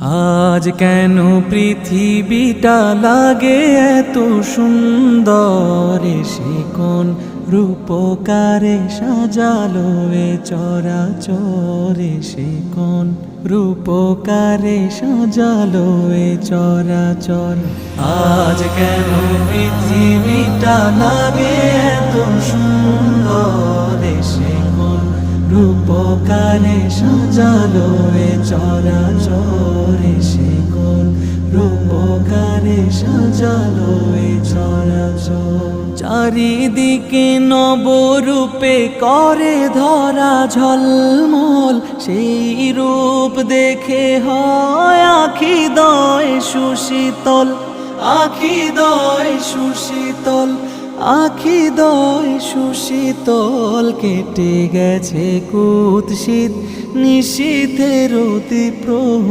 আজ কেন পৃথিবীটা লাগে এত সুন্দর, সে কোন রূপকারে সাজালো এ চরাচরে, সে কোন রূপকারে সাজালো এ চরাচর। আজ কেন পৃথিবীটা লাগে এত সুন্দর, সে কোন রূপকারে সাজালো এ চরাচরে, সে কোন রূপকারে সাজালো এ চরাচর। চারিদিকে নবরূপে করে ধরা ঝলমল, সেই রূপ দেখে হয় আখি দয় সুশীতল, আখি দয় সুশীতল, আখি দয় সুশীতল। কেটে গেছে কুৎসিত নিশীথের অতি প্রহর।